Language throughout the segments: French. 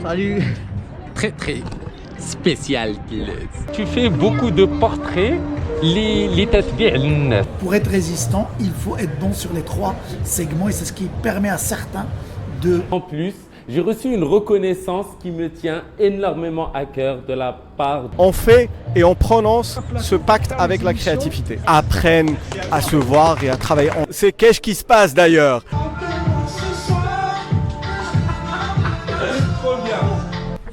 Salut. Très très spécial. Tu fais beaucoup de portraits. Pour être résistant, il faut être bon sur les 3 segments et c'est ce qui permet à certains de... En plus, j'ai reçu une reconnaissance qui me tient énormément à cœur de la part... On fait et on prononce ce pacte avec la créativité. Apprennent à se voir et à travailler. C'est qu'est-ce qui se passe d'ailleurs?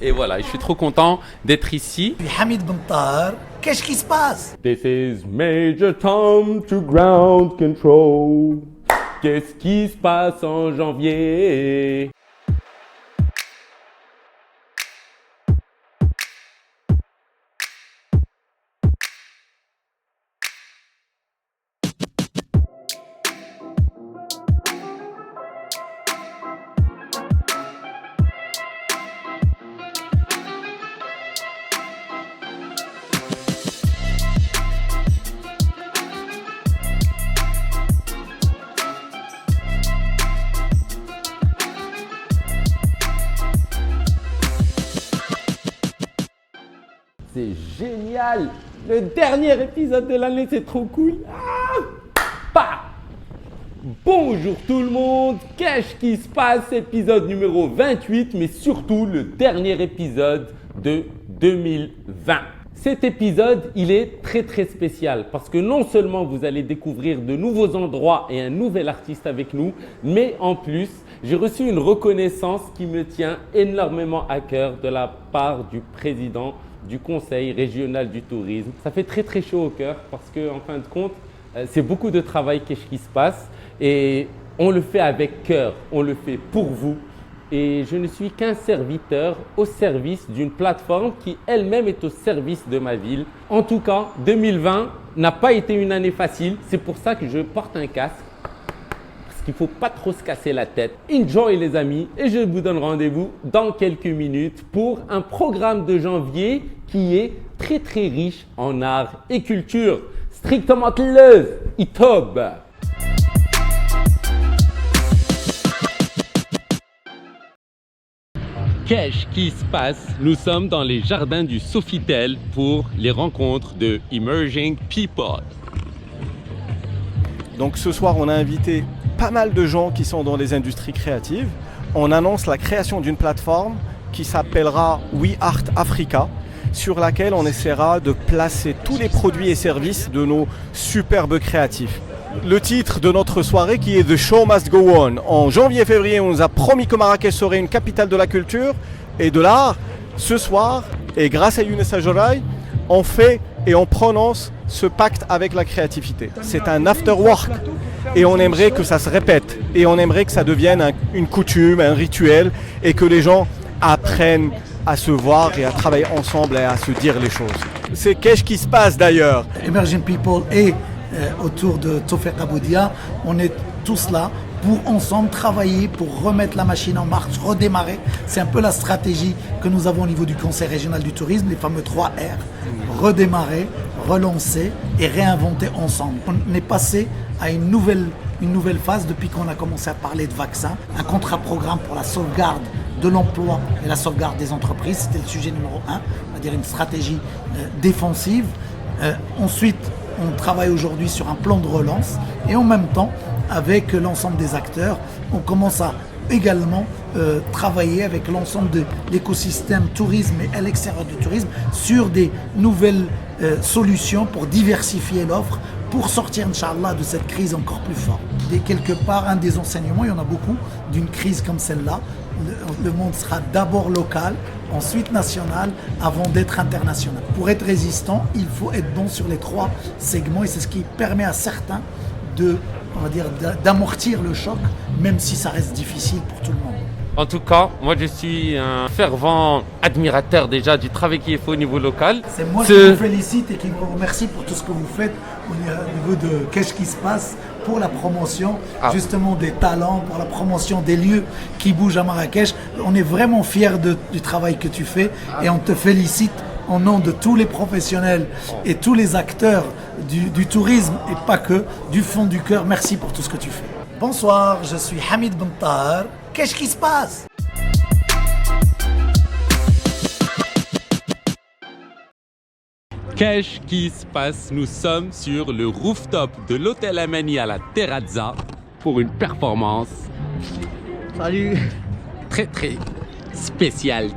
Et voilà, je suis trop content d'être ici. Hamid Ben Tahar, qu'est-ce qui se passe? This is Major Tom to ground control. Qu'est-ce qui se passe en janvier? C'est génial! Le dernier épisode de l'année, c'est trop cool! Bonjour tout le monde! Qu'est-ce qui se passe? Épisode numéro 28, mais surtout le dernier épisode de 2020. Cet épisode, il est très très spécial parce que non seulement vous allez découvrir de nouveaux endroits et un nouvel artiste avec nous, mais en plus, j'ai reçu une reconnaissance qui me tient énormément à cœur de la part du président du Conseil régional du tourisme. Ça fait très très chaud au cœur parce que en fin de compte, c'est beaucoup de travail qui se passe et on le fait avec cœur, on le fait pour vous. Et je ne suis qu'un serviteur au service d'une plateforme qui elle-même est au service de ma ville. En tout cas, 2020 n'a pas été une année facile. C'est pour ça que je porte un casque. Parce qu'il ne faut pas trop se casser la tête. Enjoy les amis et je vous donne rendez-vous dans quelques minutes pour un programme de janvier qui est très très riche en art et culture. Strictement leuse, itob. Qu'est-ce qui se passe? Nous sommes dans les jardins du Sofitel pour les rencontres de Emerging People. Donc ce soir, on a invité pas mal de gens qui sont dans les industries créatives. On annonce la création d'une plateforme qui s'appellera We Art Africa, sur laquelle on essaiera de placer tous les produits et services de nos superbes créatifs. Le titre de notre soirée qui est The Show Must Go On. En janvier-février, on nous a promis que Marrakech serait une capitale de la culture et de l'art. Ce soir, et grâce à Younes Ajorai, on fait et on prononce ce pacte avec la créativité. C'est un after work et on aimerait que ça se répète et on aimerait que ça devienne une coutume, un rituel et que les gens apprennent à se voir et à travailler ensemble et à se dire les choses. C'est qu'est-ce qui se passe d'ailleurs? Emerging People et autour de Tawfiq Aboudia, on est tous là pour ensemble travailler, pour remettre la machine en marche, redémarrer. C'est un peu la stratégie que nous avons au niveau du Conseil régional du tourisme, les fameux 3 R. Redémarrer, relancer et réinventer ensemble. On est passé à une nouvelle phase depuis qu'on a commencé à parler de vaccins, un contrat-programme pour la sauvegarde de l'emploi et la sauvegarde des entreprises. C'était le sujet numéro 1, on va dire une stratégie défensive. Ensuite, on travaille aujourd'hui sur un plan de relance et en même temps, avec l'ensemble des acteurs, on commence à également travailler avec l'ensemble de l'écosystème tourisme et à l'extérieur du tourisme sur des nouvelles solutions pour diversifier l'offre, pour sortir, Inch'Allah, de cette crise encore plus forte. Et quelque part, un des enseignements, il y en a beaucoup, d'une crise comme celle-là, le monde sera d'abord local, ensuite national, avant d'être international. Pour être résistant, il faut être bon sur les 3 segments et c'est ce qui permet à certains d'amortir le choc, même si ça reste difficile pour tout le monde. En tout cas, moi je suis un fervent admirateur déjà du travail qui est fait au niveau local. C'est moi qui vous félicite et qui vous remercie pour tout ce que vous faites au niveau de qu'est-ce qui se passe pour la promotion justement des talents, pour la promotion des lieux qui bougent à Marrakech. On est vraiment fiers du travail que tu fais et on te félicite au nom de tous les professionnels et tous les acteurs du tourisme et pas que, du fond du cœur. Merci pour tout ce que tu fais. Bonsoir, je suis Hamid Ben Tahar. Qu'est-ce qui se passe? Qu'est-ce qui se passe? Nous sommes sur le rooftop de l'hôtel Amani à la Terrazza pour une performance Salut. très spéciale.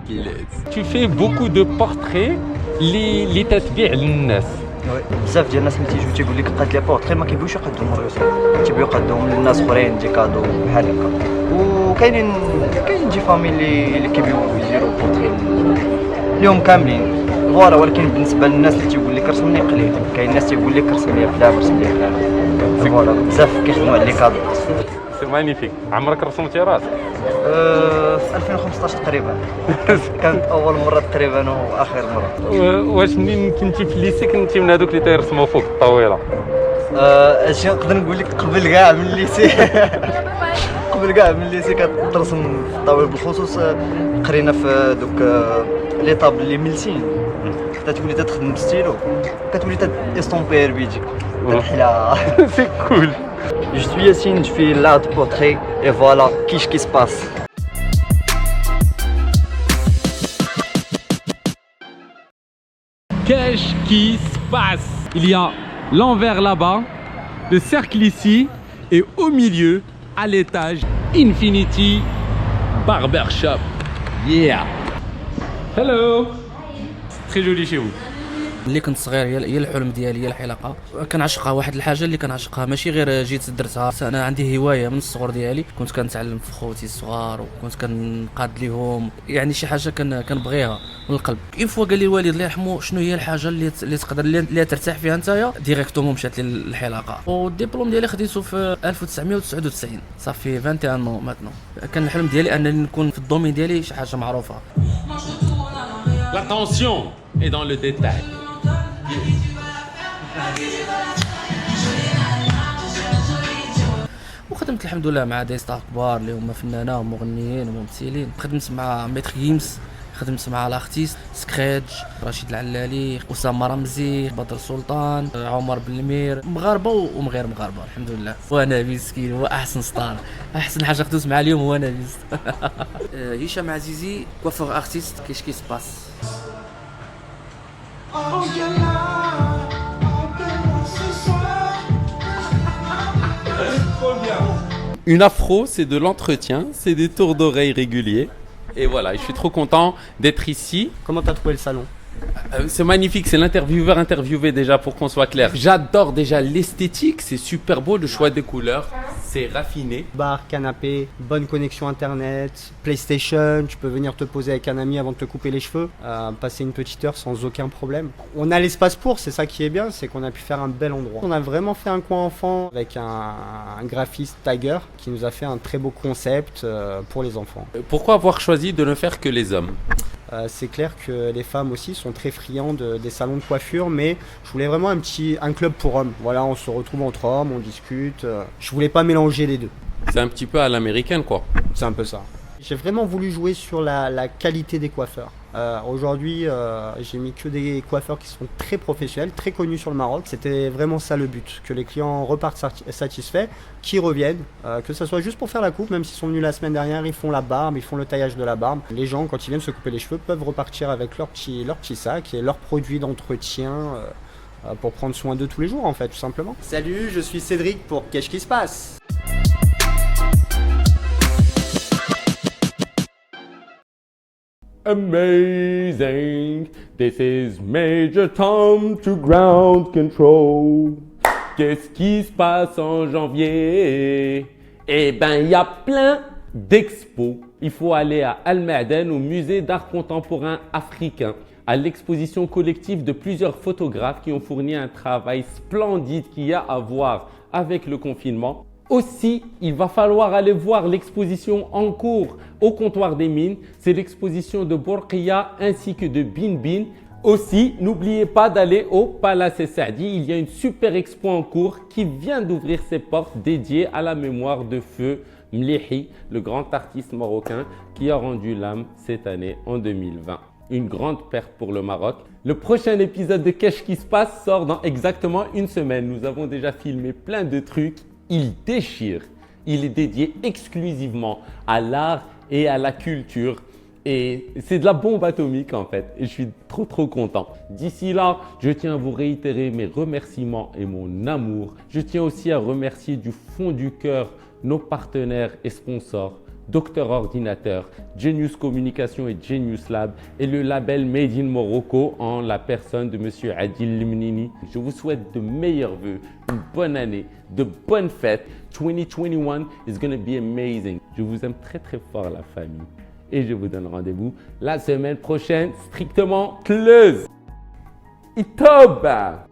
Tu fais beaucoup de portraits اللي تتبيع للناس. وي بزاف ديال الناس اللي تيجيو تيقول لك قاد لي بورتري ما كيبغيوش يقدموا الرسوم تيبغيو يقدموا للناس اخرين دي كادو بحال هكا وكاين دي فامي اللي كيبغيو يديروا بورتري اليوم كاملين فوالا ولكن بالنسبه للناس اللي تيقول لك رسمني قليل كاين الناس تيقول لك رسم لي فلان رسم لي فلان فوالا بزاف كيخدموا على لي كادو. سي مانيفيك. عمرك رسمتي راسك؟ في 2015 تقريبا كانت اول مره تقريبا واخر مره. واش منين كنتي في الليسي كنتي من هذوك اللي تيرسموا فوق الطاوله؟ اش نقدر نقول لك قبل كاع من الليسي قبل كاع من الليسي كترسم في الطاوله بالخصوص قرينا في دوك لي طابل لي ملسين كتولي تخدم بالستيلو كتولي تستومبير بيديك كتحلى. سي كول. Je suis Yacine, je fais l'art de portrait et voilà, qu'est-ce qui se passe. Qu'est-ce qui se passe? Il y a l'envers là-bas, le cercle ici et au milieu, à l'étage, Infinity Barbershop. Yeah. Hello. C'est très joli chez vous. اللي كنت صغير هي الحلم ديالي هي الحلاقه كنعشقها واحد الحاجه اللي كنعشقها ماشي غير جيت درتها انا عندي هوايه من الصغر ديالي كنت كنتعلم في خوتي الصغار وكنت كنقاد ليهم يعني شي حاجه كنبغيها من القلب اون فوا قال لي الوالد الله يرحمه شنو هي الحاجه اللي تقدر اللي ترتاح فيها نتايا ديريكتومون مشات للحلاقه والدبلوم ديالي خديته في 1999 صافي 21 مو ماتنو كان الحلم ديالي انني نكون في الدومين ديالي شي حاجه معروفه. L'attention est dans le détail. وخدمت الحمد لله مع دي ستار كبار اللي هما فنانين ومغنيين وممثلين خدمت مع ميتر جيمس خدمت مع الارتيست سكريتش رشيد العلالي اسامه رمزي بدر سلطان عمر بن المير مغاربه وغير مغاربه الحمد لله وانا مسكين هو احسن ستار احسن حاجه خدمت مع اليوم هو انا هشام عزيزي كوافور ارتيست كيش باس. Une afro, c'est de l'entretien, c'est des tours d'oreilles réguliers. Et voilà, je suis trop content d'être ici. Comment t'as trouvé le salon? C'est magnifique, c'est l'intervieweur interviewé déjà pour qu'on soit clair. J'adore déjà l'esthétique, c'est super beau, le choix des couleurs, c'est raffiné. Bar, canapé, bonne connexion internet, PlayStation, tu peux venir te poser avec un ami avant de te couper les cheveux, passer une petite heure sans aucun problème. On a l'espace pour, c'est ça qui est bien, c'est qu'on a pu faire un bel endroit. On a vraiment fait un coin enfant avec un graphiste Tiger qui nous a fait un très beau concept pour les enfants. Pourquoi avoir choisi de ne faire que les hommes? C'est clair que les femmes aussi sont très friandes des salons de coiffure, mais je voulais vraiment un club pour hommes. Voilà, on se retrouve entre hommes, on discute. Je voulais pas mélanger les deux. C'est un petit peu à l'américaine quoi. C'est un peu ça. J'ai vraiment voulu jouer sur la qualité des coiffeurs. Aujourd'hui, j'ai mis que des coiffeurs qui sont très professionnels, très connus sur le Maroc. C'était vraiment ça le but, que les clients repartent satisfaits, qu'ils reviennent, que ce soit juste pour faire la coupe, même s'ils sont venus la semaine dernière, ils font la barbe, ils font le taillage de la barbe. Les gens, quand ils viennent se couper les cheveux, peuvent repartir avec leur petit sac et leurs produits d'entretien pour prendre soin d'eux tous les jours en fait, tout simplement. Salut, je suis Cédric pour Qu'est-ce qui se passe? Amazing, this is Major Tom to ground control. Qu'est-ce qui se passe en janvier? Eh ben, il y a plein d'expos. Il faut aller à Al Maaden, au musée d'art contemporain africain, à l'exposition collective de plusieurs photographes qui ont fourni un travail splendide qui a à voir avec le confinement. Aussi, il va falloir aller voir l'exposition en cours au comptoir des mines. C'est l'exposition de Bourqiya ainsi que de Bin Bin. Aussi, n'oubliez pas d'aller au Palace Saadi. Il y a une super expo en cours qui vient d'ouvrir ses portes dédiée à la mémoire de Feu Mlihi, le grand artiste marocain qui a rendu l'âme cette année en 2020. Une grande perte pour le Maroc. Le prochain épisode de Qu'est-ce qui se passe sort dans exactement une semaine. Nous avons déjà filmé plein de trucs. Il déchire. Il est dédié exclusivement à l'art et à la culture Et c'est de la bombe atomique en fait. Et je suis trop content. D'ici là, je tiens à vous réitérer mes remerciements et mon amour. Je tiens aussi à remercier du fond du cœur nos partenaires et sponsors. Docteur Ordinateur, Genius Communication et Genius Lab et le label Made in Morocco en la personne de Monsieur Adil Limnini. Je vous souhaite de meilleurs vœux, une bonne année, de bonnes fêtes. 2021 is going to be amazing. Je vous aime très fort la famille et je vous donne rendez-vous la semaine prochaine strictement close. Itoba!